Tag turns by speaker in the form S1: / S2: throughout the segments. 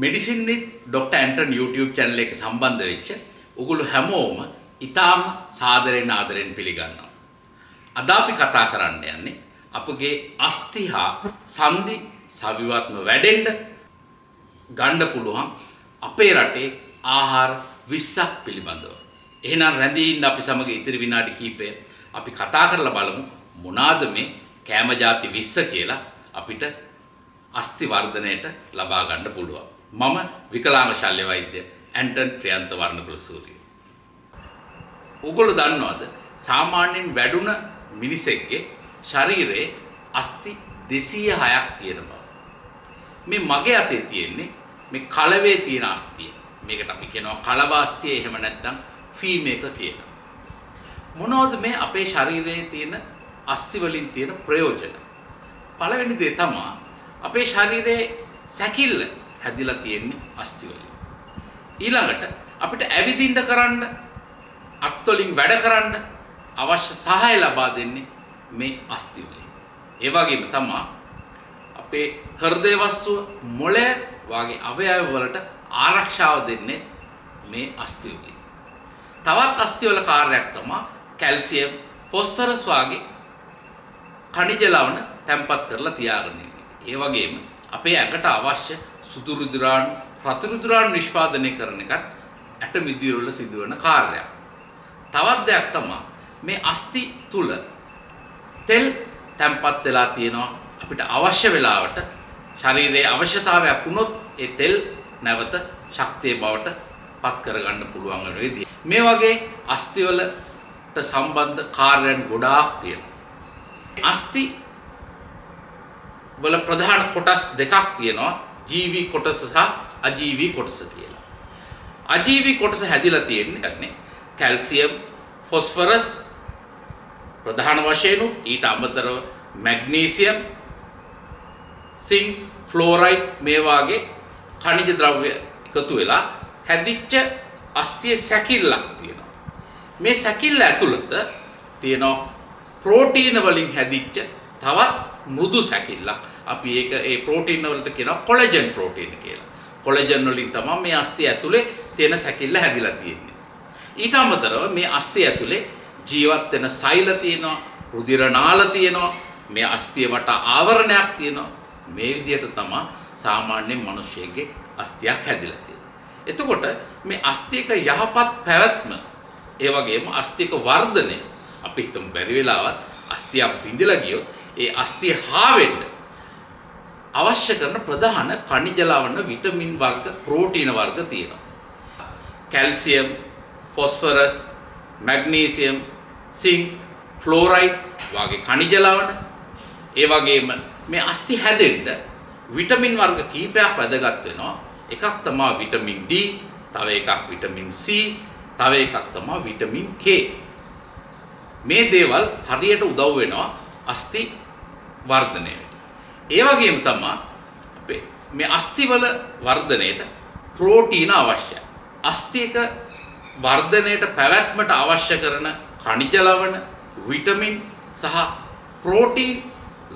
S1: Medicine with doctor Anton YouTube channel එක සම්බන්ධ වෙච්ච ඔගොල්ලෝ හැමෝම ඉතාම සාදරයෙන් ආදරයෙන් පිළිගන්නවා. අද අපි කතා කරන්න යන්නේ අපගේ අස්ථි හා සන්ධි සවිවත්ම වැඩෙන්න ගන්න පුළුවන් අපේ රටේ ආහාර 20ක් පිළිබඳව. එහෙනම් රැඳී ඉන්න අපි සමග ඉතිරි විනාඩි කිහිපය අපි කතා කරලා බලමු මොනවාද මේ කෑම ಜಾති 20 කියලා අපිට අස්ථි වර්ධනයට ලබා ගන්න පුළුවන්. මම විකලාංග ශල්‍ය වෛද්‍ය ඇන්ටන් ප්‍රියන්ත වර්ණකුලසූරිය. ඔයගොල්ලෝ දන්නවද සාමාන්‍යයෙන් වැඩුණ මිනිසෙක්ගේ ශරීරයේ අස්ථි 206ක් තියෙන බව. මේ මගේ අතේ තියෙන්නේ මේ කලවේ තියෙන අස්ථිය. මේකට අපි කියනවා කලවාස්ථිය, එහෙම නැත්නම් ෆීම් එක කියලා. මොනවද මේ අපේ ශරීරයේ තියෙන අස්ථි වලින් තියෙන ප්‍රයෝජන? පළවෙනි දේ තමයි අපේ ශරීරයේ සැකිල්ල හැදිලා තියෙන්නේ අස්ථි වලින්. ඊළඟට අපිට ඇවිදින්න කරන්න, අත් වලින් වැඩ කරන්න අවශ්‍ය සහාය ලබා දෙන්නේ මේ අස්ථි වලින්. ඒ වගේම තමයි අපේ හෘදය වස්තුව, මොළය වගේ අවයව වලට ආරක්ෂාව දෙන්නේ මේ අස්ථි වලින්. තවත් අස්ථි වල කාර්යයක් තමයි කැල්සියම්, ෆොස්ෆරස් වගේ ඛනිජ ලවණ තැම්පත් කරලා තියාගෙන ඉන්නේ. ඒ වගේම අපේ ඇඟට අවශ්‍ය සුදු රුධිරාණු, රතු රුධිරාණු නිෂ්පාදනය කරන එකත් ඇට මිදිර වල සිදුවන කාර්යයක්. තවත් දෙයක් තමයි මේ අස්ථි තුල තෙල් තැම්පත් වෙලා තියෙනවා. අපිට අවශ්‍ය වෙලාවට ශරීරයේ අවශ්‍යතාවයක් වුණොත් ඒ තෙල් නැවත ශක්තිය බවට පත් කරගන්න පුළුවන් වෙන විදිහ. මේ වගේ අස්ථි වලට සම්බන්ධ කාර්යයන් ගොඩාක් තියෙනවා. අස්ථි වල ප්‍රධාන කොටස් දෙකක් තියෙනවා, ජීවි කොටස සහ අජීවි කොටස කියලා. අජීවි කොටස හැදිලා තියෙන්නේ කැල්සියම්, ෆොස්ෆරස් ප්‍රධාන වශයෙන්, ඊට අමතරව මැග්නීසියම්, සිංක්, ෆ්ලෝරයිඩ් මේ වාගේ ඛනිජ ද්‍රව්‍ය එකතු වෙලා හැදිච්ච අස්ථියේ සැකිල්ලක් තියෙනවා. මේ සැකිල්ල ඇතුළත තියෙනවා ප්‍රෝටීන වලින් හැදිච්ච තවත් මෘදු සැකිල්ලක්. අපි ඒක ඒ ප්‍රෝටීන වලට කියනවා කොලජන් ප්‍රෝටීන කියලා. කොලජන් වලින් තමයි මේ අස්ථිය ඇතුලේ තියෙන සැකිල්ල හැදිලා තියෙන්නේ. ඊට අමතරව මේ අස්ථිය ඇතුලේ ජීවත් වෙන සෛල තියෙනවා, රුධිර නාල තියෙනවා, මේ අස්ථිය වට ආවරණයක් තියෙනවා. මේ විදිහට තමයි සාමාන්‍ය මිනිස්සෙගේ අස්ථියක් හැදිලා තියෙන්නේ. එතකොට මේ අස්ථියක යහපත් පැවැත්ම, ඒ වගේම අස්ථියක වර්ධනය, අපි හිතමු බැරි වෙලාවත් අස්ථියක් බිඳලා ගියොත් ඒ අස්ථිය හා වෙන්න අවශ්‍ය කරන ප්‍රධාන ඛනිජ ලවණ, විටමින් වර්ග, ප්‍රෝටීන වර්ග තියෙනවා. කැල්සියම්, ෆොස්ෆරස්, මැග්නීසියම්, සිංක්, ෆ්ලෝරයිඩ් වගේ ඛනිජ ලවණ. ඒ වගේම මේ අස්ථි හැදෙන්න විටමින් වර්ග කීපයක් වැදගත් වෙනවා. එකක් තමයි විටමින් D, තව එකක් විටමින් C, තව එකක් තමයි විටමින් K. මේ දේවල් හරියට උදව් වෙනවා අස්ථි වර්ධනයට. ඒ වගේම තමයි අපේ මේ අස්ථි වල වර්ධනයට ප්‍රෝටීන අවශ්‍යයි. අස්ථියක වර්ධනයට පැවැත්මට අවශ්‍ය කරන ඛනිජ ලවණ, විටමින් සහ ප්‍රෝටීන්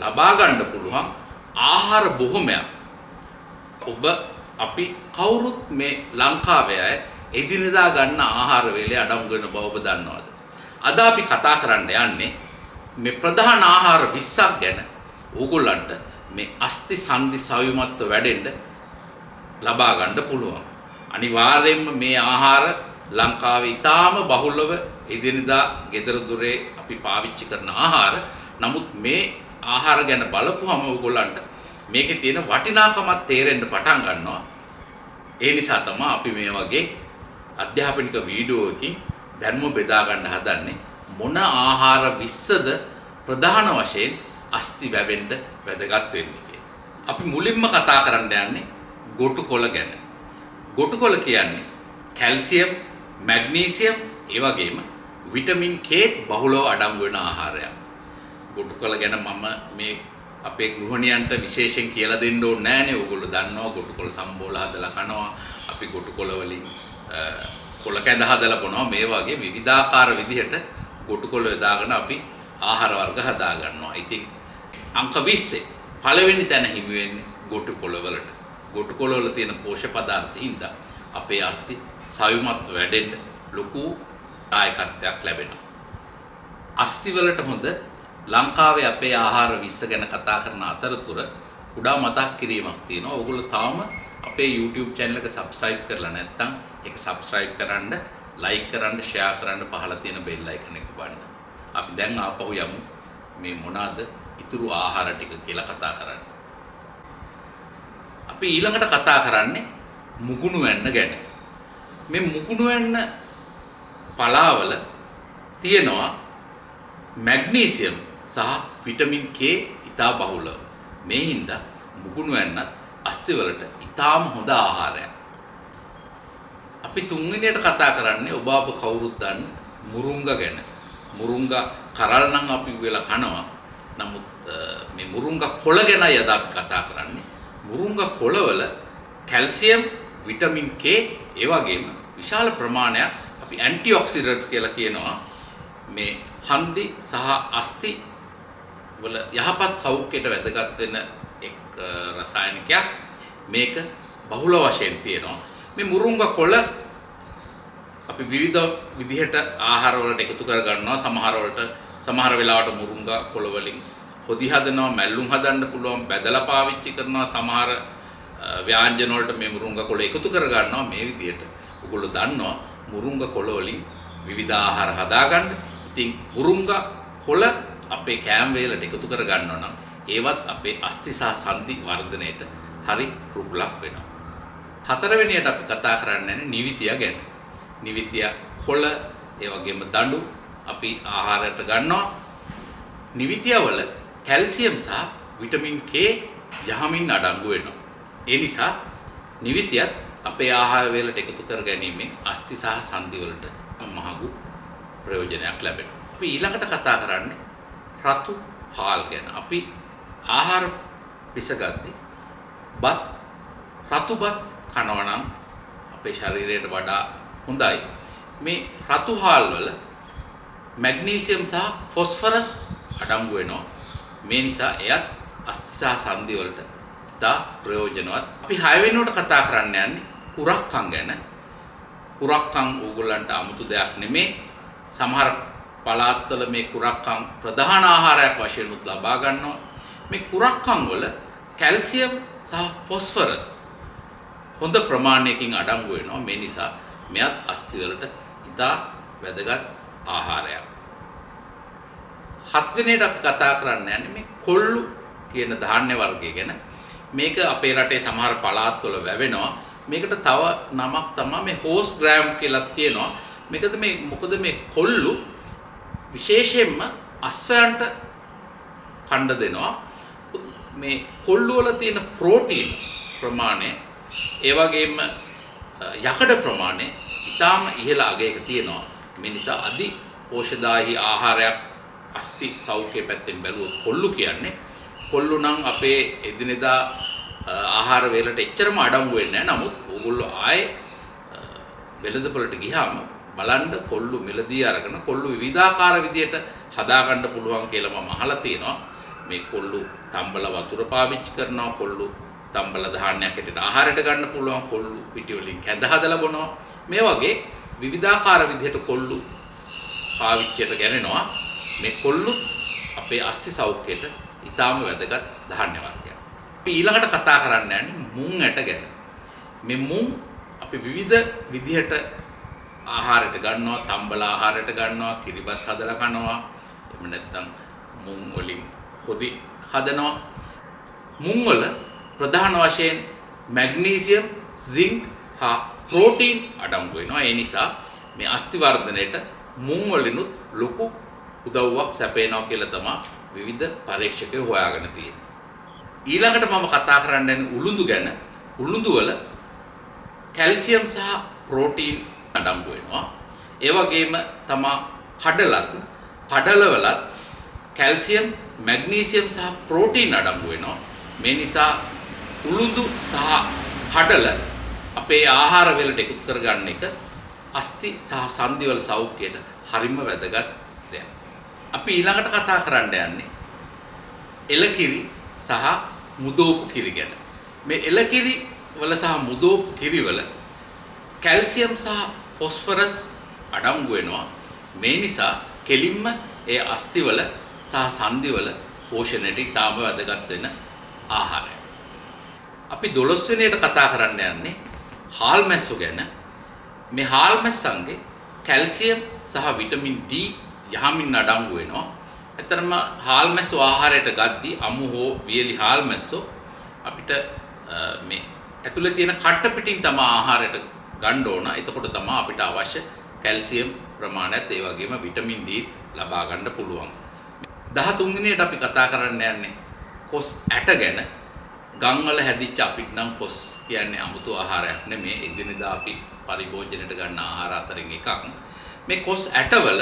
S1: ලබා ගන්න පුළුවන් ආහාර බොහොමයක් ඔබ අපි කවුරුත් මේ ලංකාවේ අය එදිනෙදා ගන්න ආහාර වේලේ අඩංගු වෙන බව ඔබ දන්නවද? අද අපි කතා කරන්න යන්නේ මේ ප්‍රධාන ආහාර 20ක් ගැන. ඕගොල්ලන්ට මේ අස්ථි සන්ධි සවිමත්ව වැඩෙන්න ලබා ගන්න පුළුවන්. අනිවාර්යයෙන්ම මේ ආහාර ලංකාවේ ඉතාම බහුලව එදිනෙදා ගෙදර දොරේ අපි පාවිච්චි කරන ආහාර. නමුත් මේ ආහාර ගැන බලපුවම ඕගොල්ලන්ට මේකේ තියෙන වටිනාකමත් තේරෙන්න පටන් ගන්නවා. ඒ නිසා තමයි අපි මේ වගේ අධ්‍යාපනික වීඩියෝ එකකින් දැනුම බෙදා ගන්න හදන්නේ. මොන ආහාර 20ද ප්‍රධාන වශයෙන් අස්ථි වැවෙන්න වැදගත් වෙන්නේ කියලා. අපි මුලින්ම කතා කරන්න යන්නේ ගොටුකොළ ගැන. ගොටුකොළ කියන්නේ කැල්සියම්, මැග්නීසියම්, ඒ වගේම විටමින් K බහුලව අඩංගු වෙන ආහාරයක්. ගොටුකොළ ගැන මම මේ අපේ ගෘහණියන්ට විශේෂයෙන් කියලා දෙන්න ඕනේ නෑනේ. ඕගොල්ලෝ දන්නවා ගොටුකොළ සම්බෝල හදලා කනවා. අපි ගොටුකොළ වලින් කොළ කැඳ හදලා බොනවා. මේ වගේ විවිධාකාර විදිහට ගොටුකොළ යොදාගෙන අපි ආහාර වර්ග හදා ගන්නවා. ඉතින් අංක 20 පළවෙනි තැන හිමි වෙන්නේ ගොටුකොළ වලට. ගොටුකොළ වල තියෙන පෝෂක පදාර්ථ හින්දා අපේ අස්ථි සවිමත් වැඩෙන්න ලොකු දායකත්වයක් ලැබෙනවා. අස්ථි වලට හොඳ ලංකාවේ අපේ ආහාර විස්ස ගැන කතා කරන අතරතුර කුඩා මතක් කිරීමක් තියෙනවා. ඔයගොල්ලෝ තාම අපේ YouTube channel එක subscribe කරලා නැත්නම් ඒක subscribe කරන්න, like කරන්න, share කරන්න, පහළ තියෙන bell icon එක බලන්න. අපි දැන් ආපහු යමු මේ මොනවාද ඉතුරු ආහාර ටික කියලා කතා කරන්න. අපි ඊළඟට කතා කරන්නේ මුකුණු වෙන්න ගැන. මේ මුකුණු වෙන්න පලාවල තියෙනවා මැග්නීසියම් සහ විටමින් K ඉතා බහුලව. මේ හින්දා මුකුණු වෙන්නත් අස්ථි වලට ඉතාම හොඳ ආහාරයක්. අපි තුන්වෙනියට කතා කරන්නේ ඔබ අප කවුරුත් දන්න මුරුංගා ගැන. මුරුංගා කරල් නම් අපි වෙලා කනවා. නමුත් මේ මුරුංගා කොළ ගැනයි අද අපි කතා කරන්නේ. මුරුංගා කොළවල කැල්සියම්, විටමින් K ඒ වගේම විශාල ප්‍රමාණයක් අපි ඇන්ටිඔක්සිඩන්ට්ස් කියලා කියනවා. මේ හන්දි සහ අස්ථි වල යහපත් සෞඛ්‍යයට වැදගත් වෙන එක් රසායනිකයක්. මේක බහුල වශයෙන් තියෙනවා. මේ මුරුංගා කොළ අපි විවිධ විදිහට ආහාර වලට එකතු කර ගන්නවා. සමහර වෙලාවට මුරුංගා කොළ වලින් හොදි හදනවා, මැල්ලුම් හදන්න පුළුවන්, බැදලා පාවිච්චි කරනවා. සමහර ව්‍යාංජන වලට මේ මුරුංගා කොළ එකතු කර ගන්නවා. මේ විදිහට ඔයගොල්ලෝ දන්නවා මුරුංගා කොළ වලින් විවිධ ආහාර හදාගන්න. ඉතින් මුරුංගා කොළ අපේ කෑම වේලට එකතු කර ගන්නවා නම් ඒවත් අපේ අස්ථි සහ සන්ධි වර්ධනයට හරි රුකුලක් වෙනවා. හතරවෙනියට අපි කතා කරන්නේ නිවිතිය ගැන. නිවිතිය කොළ ඒ වගේම දඬු අපි ආහාරයට ගන්නවා. නිවිතිය වල කැල්සියම් සහ විටමින් K යහමින් අඩංගු වෙනවා. ඒ නිසා නිවිතියත් අපේ ආහාර වේලට එකතු කර ගැනීමෙන් අස්ථි සහ සන්ධි වලට මහඟු ප්‍රයෝජනයක් ලැබෙනවා. අපි ඊළඟට කතා කරන්නේ රතු හාල් ගැන. අපි ආහාර පිසගද්දී රතු බත් කනවා නම් අපේ ශරීරයට වඩා හොඳයි. මේ රතු හාල් වල මැග්නීසියම් සහ ෆොස්ෆරස් අඩංගු වෙනවා. මේ නිසා එයත් අස්ථි සහ සන්ධි වලට ඉතා ප්‍රයෝජනවත්. අපි 6 වෙනිවට කතා කරන්න යන්නේ කුරක්කන් ගැන. කුරක්කන් ඕගොල්ලන්ට 아무තු දෙයක් නෙමේ. සමහර පළාත්වල මේ කුරක්කන් ප්‍රධාන ආහාරයක් වශයෙන් උත් ලබා ගන්නවා. මේ කුරක්කන් වල කැල්සියම් සහ ෆොස්ෆරස් හොඳ ප්‍රමාණයකින් අඩංගු වෙනවා. මේ නිසා මෙයත් අස්ථි වලට ඉතා වැදගත් ආහාරයක්. 7 වෙනියට අපි කතා කරන්න යන්නේ මේ කොල්ලු කියන ධාන්‍ය වර්ගය ගැන. මේක අපේ රටේ සමහර පළාත්වල වැවෙනවා. මේකට තව නමක් තමයි මේ හෝස් ග්‍රෑම් කියලා කියනවා. මොකද මේ කොල්ලු විශේෂයෙන්ම අස්වැයන්ට කණ්ඩ දෙනවා. මේ කොල්ලු වල තියෙන ප්‍රෝටීන් ප්‍රමාණය ඒ වගේම යකඩ ප්‍රමාණය ඉතාම ඉහළ අගයක තියෙනවා. මේ නිසා අධි පෝෂදායී ආහාරයක් අස්ථි සෞඛ්‍ය පැත්තෙන් බැලුවොත් කොල්ලු කියන්නේ. කොල්ලු නම් අපේ එදිනෙදා ආහාර වේලට එච්චරම අඩංගු වෙන්නේ නැහැ. නමුත් ඕගොල්ලෝ ආයේ වෙළඳපොළට ගියාම බලන්න කොල්ලු මිලදී අරගෙන කොල්ලු විවිධාකාර විදියට හදාගන්න පුළුවන් කියලා මම අහලා තියෙනවා. මේ කොල්ලු තම්බල වතුර පාවිච්චි කරනවා. කොල්ලු තම්බල ධාන්‍යයක් හැටියට ආහාරයට ගන්න පුළුවන්. කොල්ලු පිටි වලින් කැඳ හදලා බොනවා. මේ වගේ විවිධාකාර විදියට කොල්ලු පාවිච්චියට ගන්නනවා. මේ කොල්ලු අපේ අස්ථි සෞඛ්‍යයට ඉතාම වැදගත් ධාන්‍ය වර්ගයක්. අපි ඊළඟට කතා කරන්න යන්නේ මුං ඇට ගැන. මේ මුං අපි විවිධ විදිහට ආහාරයට ගන්නවා. තම්බල ආහාරයට ගන්නවා, කිරිබත් හදලා කනවා. එහෙම නැත්නම් මුං වලින් හොදි හදනවා. මුං වල ප්‍රධාන වශයෙන් මැග්නීසියම්, සින්ක් හා ප්‍රෝටීන් අඩංගු වෙනවා. ඒ නිසා මේ අස්ථි වර්ධනයට මුං වලිනුත් ලොකු උදව්වක් සැපේනවා කියලා තමයි විවිධ පරීක්ෂකයෝ හොයාගෙන තියෙන්නේ. ඊළඟට මම කතා කරන්න යන්නේ උළුඳු ගැන. උළුඳු වල කැල්සියම් සහ ප්‍රෝටීන් අඩංගු වෙනවා. ඒ වගේම තමයි කඩලවලත් කැල්සියම්, මැග්නීසියම් සහ ප්‍රෝටීන් අඩංගු වෙනවා. මේ නිසා උළුඳු සහ කඩල අපේ ආහාර වලට එකතු කරගන්න එක අස්ථි සහ සන්ධි වල සෞඛ්‍යයට හරිම වැදගත් දෙයක්. අපි ඊළඟට කතා කරන්න යන්නේ එළකිරි සහ මුදෝපු කිරි ගැන. මේ එළකිරි වල සහ මුදෝපු කිරිවල කැල්සියම් සහ ෆොස්ෆරස් අඩංගු වෙනවා. මේ නිසා කෙලින්ම ඒ අස්තිවල සහ සන්ධිවල පෝෂණයට ඉතාම වැදගත් වෙන ආහාරය. අපි 12 වෙනියට කතා කරන්න යන්නේ හාල් මැස්සෝ ගැන. මේ හාල් මැස්සන්ගේ කැල්සියම් සහ විටමින් D යහමින් අඩංගු වෙනවා. ඇත්තටම හාල් මැස්සෝ ආහාරයට ගද්දී අමු හෝ වියලි හාල් මැස්සෝ අපිට මේ ඇතුලේ තියෙන කට්ට පිටින් තමයි ආහාරයට ගන්න ඕන. එතකොට තමයි අපිට අවශ්‍ය කැල්සියම් ප්‍රමාණයත් ඒ වගේම විටමින් D ලබා ගන්න පුළුවන්. 13 වෙනියට අපි කතා කරන්න යන්නේ කොස් ඇට ගැන. ගම්වල හැදිච්ච අපිට නම් කොස් කියන්නේ 아무තු ආහාරයක් නෙමෙයි. එදිනෙදා අපි පරිභෝජනයට ගන්න ආහාර අතරින් එකක්. මේ කොස් ඇටවල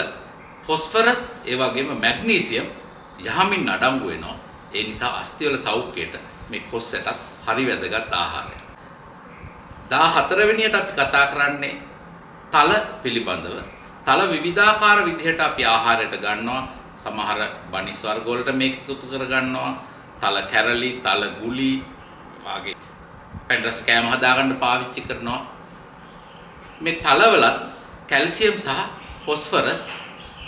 S1: ෆොස්ෆරස් ඒ වගේම මැග්නීසියම් යහමින් අඩංගු වෙනවා. ඒ නිසා අස්තිවල සෞඛ්‍යයට මේ කොස් ඇටත් හරි වැදගත් ආහාරයක්. 14 වෙනියට අපි කතා කරන්නේ තල පිළිබඳව. තල විවිධාකාර විදිහට අපි ආහාරයට ගන්නවා. සමහර බනිස් වර්ග වලට මේක එකතු කර ගන්නවා. තල කැරලි, තල ගුලි වගේ පැන්ඩ්‍රස් කෑම හදාගන්න පාවිච්චි කරනවා. මේ තලවලත් කැල්සියම් සහ ෆොස්ෆරස්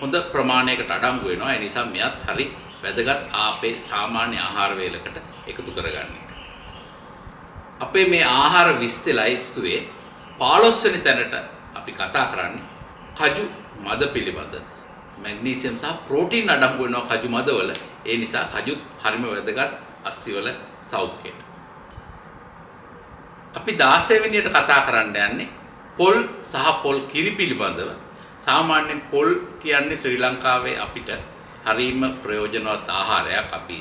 S1: හොඳ ප්‍රමාණයකට අඩංගු වෙනවා. ඒ නිසා මෙයත් හරි වැදගත් අපේ සාමාන්‍ය ආහාර වේලකට එකතු කරගන්න එක. අපේ මේ ආහාර විස්තලයිස්තුවේ 15 වෙනි තැනට අපි කතා කරන්නේ කජු මද පිළිබඳ. මැග්නීසියම් සහ ප්‍රෝටීන් අඩංගු වෙනවා කජු මදවල. ඒ නිසා කජුත් හරිම වැදගත් අස්තිවල සෞඛ්‍යයට. අපි 16 වෙනියට කතා කරන්න යන්නේ පොල් සහ පොල් කිරි පිළිබඳව. සාමාන්‍යයෙන් පොල් කියන්නේ ශ්‍රී ලංකාවේ අපිට හරිම ප්‍රයෝජනවත් ආහාරයක්. අපි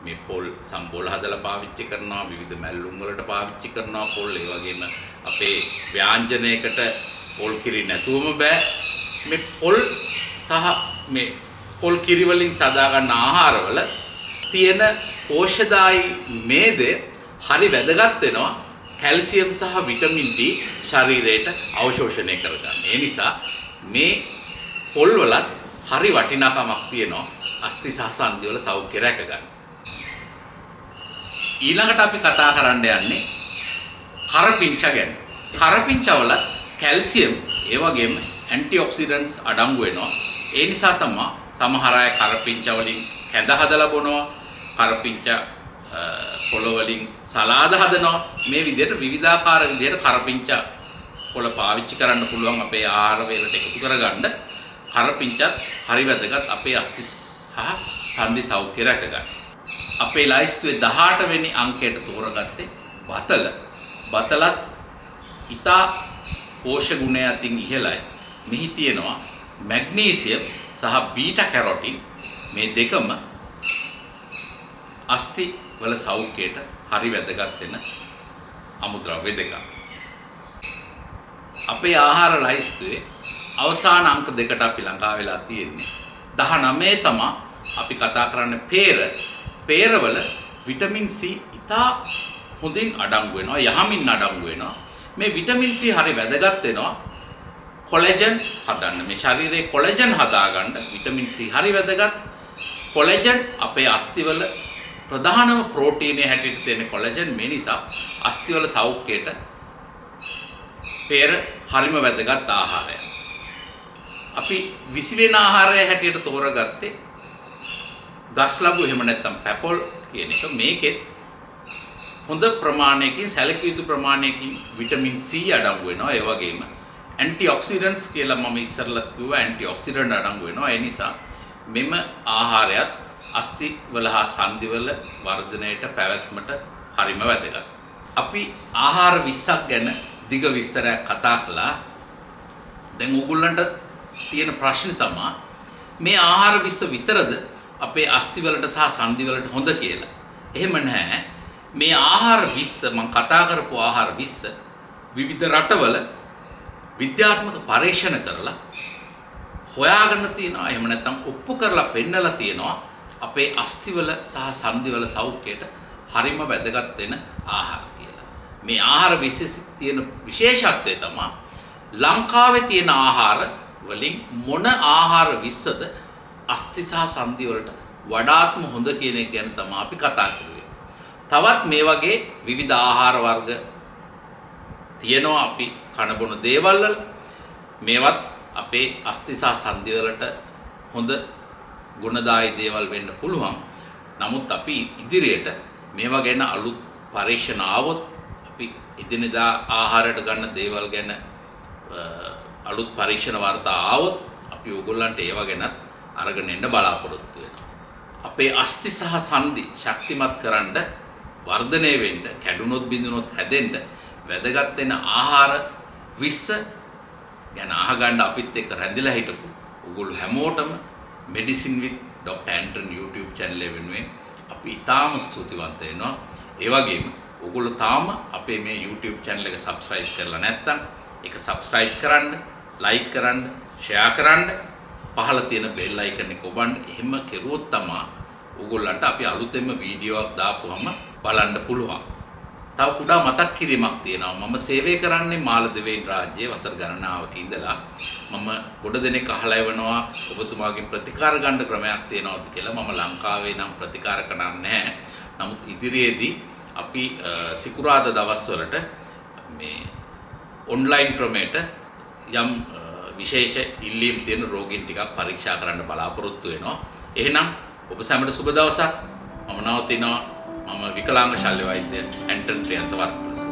S1: මේ පොල් සම්බෝල හදලා පාවිච්චි කරනවා, විවිධ මැල්ලුම් වලට පාවිච්චි කරනවා පොල්. ඒ වගේම අපේ ව්‍යාංජනයකට පොල් කිරි නැතුවම බෑ. මේ පොල් සහ මේ පොල් කිරි වලින් සදා ගන්න ආහාරවල තියෙන පෝෂදායී මේදය හරි වැදගත් වෙනවා කැල්සියම් සහ විටමින් D ශරීරයට අවශෝෂණය කරගන්න. ඒ නිසා මේ පොල් වලත් හරි වටිනාකමක් තියෙනවා අස්ථි සහ සන්ධි වල සෞඛ්‍ය රැක ගන්න. ඊළඟට අපි කතා කරන්න යන්නේ කරපිංචා ගැන. කරපිංචා වල කැල්සියම් ඒ වගේම ඇන්ටිඔක්සිඩන්ට්ස් අඩංගු වෙනවා. ඒ නිසා තමයි සමහර අය කරපිංචා වලින් කැඳ හදලා බොනවා. කරපිංචා පොළ වලින් සලාද හදනවා. මේ විදිහට විවිධාකාර විදිහට කරපිංචා පොළ පාවිච්චි කරන්න පුළුවන් අපේ ආහාර වේලට එකතු කරගන්න. කරපිංචාත් හරි වැදගත් අපේ අස්ථි සහ සන්ධි සෞඛ්‍ය රැක ගන්න. අපේ ලයිස්තුවේ 18 වෙනි අංකයට තෝරගත්තේ බතල. බතලත් ඉතා පෝෂ්‍ය ගුණය අතින් ඉහළයි. මෙහි තියෙනවා මැග්නීසියම් සහ බීටා කැරොටින්. මේ දෙකම අස්ථි වල සෞඛ්‍යයට හරි වැදගත් වෙන අමුද්‍රව්‍ය දෙකක්. අපේ ආහාර ලයිස්තුවේ අවසාන අංක දෙකට අපි ළඟා වෙලා තියෙන්නේ. 19 තමයි අපි කතා කරන්නේ peer. peerවල විටමින් C ඉතා හොඳින් අඩංගු වෙනවා, යහමින් අඩංගු වෙනවා. මේ විටමින් C හරි වැදගත් වෙනවා කොලෙජන් හදන්න. මේ ශරීරයේ කොලෙජන් හදාගන්න විටමින් C හරි වැදගත්. කොලෙජන් අපේ අස්තිවල ප්‍රධානම ප්‍රෝටීනය හැටියට තියෙන කොලෙජන්. මේ නිසා අස්තිවල සෞඛ්‍යයට peer හරිම වැදගත් ආහාරයක්. අපි 20 වෙනි ආහාරය හැටියට තෝරගත්තේ ගස්ලබු එහෙම නැත්නම් පැපොල් කියන එක. මේකෙත් හොඳ ප්‍රමාණයකින් සැලකිය යුතු ප්‍රමාණයකින් විටමින් C අඩංගු වෙනවා. ඒ වගේම ඇන්ටිඔක්සිඩන්ට්ස් කියලා මම ඉස්සරලත් කිව්වා ඇන්ටිඔක්සිඩන්ට් අඩංගු වෙනවා. ඒ නිසා මෙම ආහාරයත් අස්ථි වල හා සන්ධි වල වර්ධනයට පැවැත්මට හරිම වැදගත්. අපි ආහාර 20ක් ගැන දිග විස්තරයක් කතා කළා. දැන් ඕගොල්ලන්ට තියෙන ප්‍රශ්නේ තමයි මේ ආහාර 20 විතරද අපේ අස්ථි වලට සහ සන්ධි වලට හොඳ කියලා. එහෙම නැහැ. මේ ආහාර 20 මම කතා කරපු ආහාර 20 විවිධ රටවල විද්‍යාත්මක පරීක්ෂණ කරලා හොයාගෙන තියෙනවා. එහෙම නැත්නම් ඔප්පු කරලා පෙන්නලා තියෙනවා අපේ අස්ථිවල සහ සන්ධිවල සෞඛ්‍යයට හරිම වැදගත් වෙන ආහාර කියලා. මේ ආහාර තියෙන විශේෂත්වය තමයි ලංකාවේ තියෙන ආහාර වලින් මොන ආහාර 20ද අස්ථි සහ සන්ධි වලට වඩාත්ම හොඳ කියන එක ගැන තමයි අපි කතා කරුවේ. තවත් මේ වගේ විවිධ ආහාර වර්ග තියෙනවා අපි කන බොන දේවල් වල. මේවත් අපේ අස්ථි සහ සන්ධි වලට හොඳ ගුණදායී දේවල් වෙන්න පුළුවන්. නමුත් අපි ඉදිරියට මේවා ගැන අලුත් පරීක්ෂණ ආවොත් අපි එදිනෙදා ආහාරයට ගන්න දේවල් ගැන අලුත් පරීක්ෂණ වාර්තා ආවොත් අපි ඕගොල්ලන්ට ඒවා ගැනත් අරගෙන එන්න බලාපොරොත්තු වෙනවා. අපේ අස්ථි සහ සන්ධි ශක්තිමත් කරන්න වර්ධනය වෙන්න, කැඩුනොත් බිඳුනොත් හැදෙන්න වැදගත් වෙන ආහාර 20 ගැන අහගන්න අපිත් එක්ක රැඳිලා හිටපු ඕගොල්ලෝ හැමෝටම medicine with doctor Anton YouTube channel එක වෙනුවෙන් අපි ඉතාම ස්තුතිවන්ත වෙනවා. ඒ වගේම ඕගොල්ලෝ තාම අපේ මේ YouTube channel එක subscribe කරලා නැත්නම් ඒක subscribe කරන්න, like කරන්න, share කරන්න, පහළ තියෙන bell icon එක ඔබන්න. එහෙම කෙරුවොත් තමයි ඕගොල්ලන්ට අපි අලුතෙන්ම වීඩියෝ එකක් දාපුවම බලන්න පුළුවන්. තව කුඩා මතක් කිරීමක් තියෙනවා. මම සේවය කරන්නේ මාලදිවයින් රාජ්‍යයේ වසර ගණනාවක ඉඳලා. මම ගොඩ දෙනෙක් අහලා එවනවා ඔබතුමාගෙන් ප්‍රතිකාර ගන්න ක්‍රමයක් තියෙනවද කියලා. මම ලංකාවේ නම් ප්‍රතිකාර කරන්නේ නැහැ. නමුත් ඉදිරියේදී අපි සිකුරාදා දවස්වලට මේ ඔන්ලයින් ක්‍රමයට යම් විශේෂ ඉල්ලීම් තියෙන රෝගීන් ටිකක් පරීක්ෂා කරන්න බලාපොරොත්තු වෙනවා. එහෙනම් ඔබ සැමට සුබ දවසක්. මම නවතිනවා. මම විකලාංග ශල්‍ය වෛද්‍ය ඇන්ටන් ප්‍රියන්ත වර්ණකුලස.